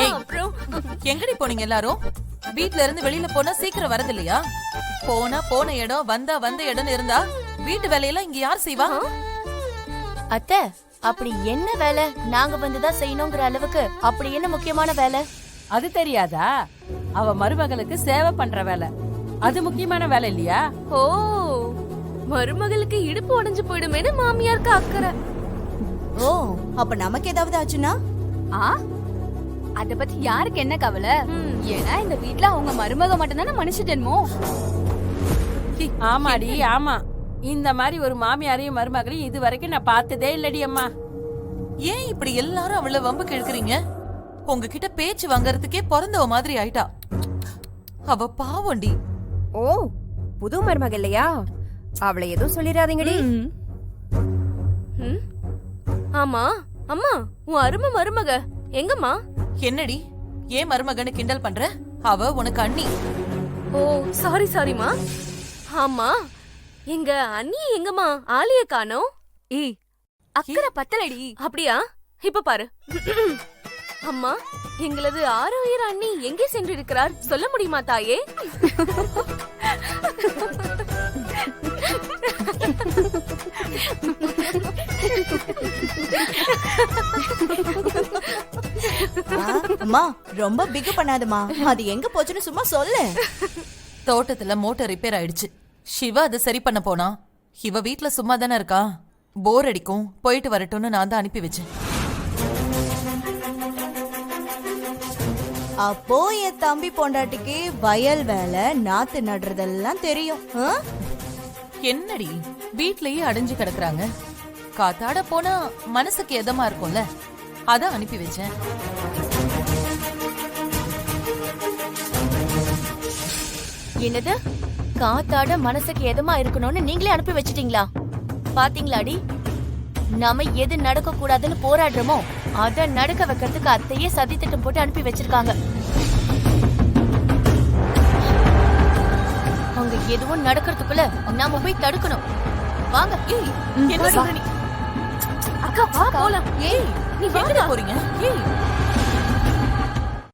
ஏய், எங்கடி போனீங்க எல்லாரும்? வீட்ல இருந்து வெளியில போனா சீக்கிரம் வரது இல்லையா? போனா போன இடம், வந்தா வந்த இடம் இருந்தா வீட்டு வேலையெல்லாம் இங்க யார் செய்வா? அத்தை, அப்படி என்ன வேலை நாங்க வந்துதான் செய்யணுங்கிற அளவுக்கு அப்படி என்ன முக்கியமான வேலை? அது தெரியாதா? அவ மருமகளுக்கு சேவை பண்ற வேலை, அது முக்கியமான வேலை இல்லையா? ஓ, மருமகளுக்கு இடுப்பு உடைஞ்சு போயிடுமேனு மாமியாருக்கு அக்கறை. ஓ, அப்ப நமக்கு ஏதாவது ஆச்சுன்னா? அத பத்தி யாருக்கு என்ன கவலை? ஏன்னா இந்த வீட்ல அவங்க மருமக மட்டும்தானே மனுஷ ஜென்மம். ஆமாடி, ஆமா. இந்த மாதிரி ஒரு மாமியாரையும் மருமகளையும் இது வரைக்கும் நான் பார்த்ததே இல்லடி அம்மா. ஏன் இப்படி எல்லாரும் அவள வம்பு கேக்குறீங்க? உங்ககிட்ட பேச்சு வாங்கறதுக்கே பிறந்தவ மாதிரி ஆயிட்டா. அவ பாவண்டி. ஓ, புது மருமக இல்லையா? அவளை எதுவும் சொல்லிடாதீங்கடி. ஆமா அம்மா, உன் அருமை மருமக எங்கம்மா? என்னடி ஏன் மருமகன்னு கிண்டல் பண்ற? அவ உனக்கு அண்ணி. ஓ, சாரிமா. ஆமா, எங்க அண்ணி எங்கம்மா? ஆலிய காணோம். ஏய், அக்கறை பத்தலடி. அப்படியா? இப்ப பாரு. அம்மா, எங்களது ஆரோக்கிய அண்ணி எங்கே சென்றிருக்கிறார் சொல்ல முடியுமா தாயே? அம்மா, ரொம்ப பிகு பண்ணாதம்மா. அது எங்க போச்சுன்னு சும்மா சொல்லு. தோட்டத்துல மோட்டார் ரிப்பேர் ஆயிடுச்சு. சிவா அதை சரி பண்ண போனா. இவ வீட்ல சும்மா தானே இருக்கா, போர் அடிக்கும், போயிட்டு வரட்டும்னு நான் தான் அனுப்பி வச்சேன். அப்போ என் தம்பி பொண்டாட்டிக்கு வயல் வேலை, நாத்து நடுறதெல்லாம் தெரியும். என்னடி வீட்லயே அடைஞ்சு கிடக்குறாங்க, காத்தாட போனா மனசுக்கு எதமா இருக்கும்ல, அதான் அனுப்பி வச்சேன். என்னது, காத்தாட மனசுக்கு எதமா இருக்கணும்னு நீங்களே அனுப்பி வச்சிட்டீங்களா? பாத்தீங்களாடி, நாம எது நடக்க கூடாதுன்னு போராடுறோமோ அத நடக்க வைக்கிறதுக்கு அத்தையே சதி திட்டம் போட்டு அனுப்பி வச்சிருக்காங்க. அங்க எதுவும் நடக்கிறதுக்குள்ள நாம போய் தடுக்கணும். வாங்க. என்ன சொல்ற நீ? அக்கா வா போலாம். ஏய், நீ எங்க போறீங்க? ஏய்,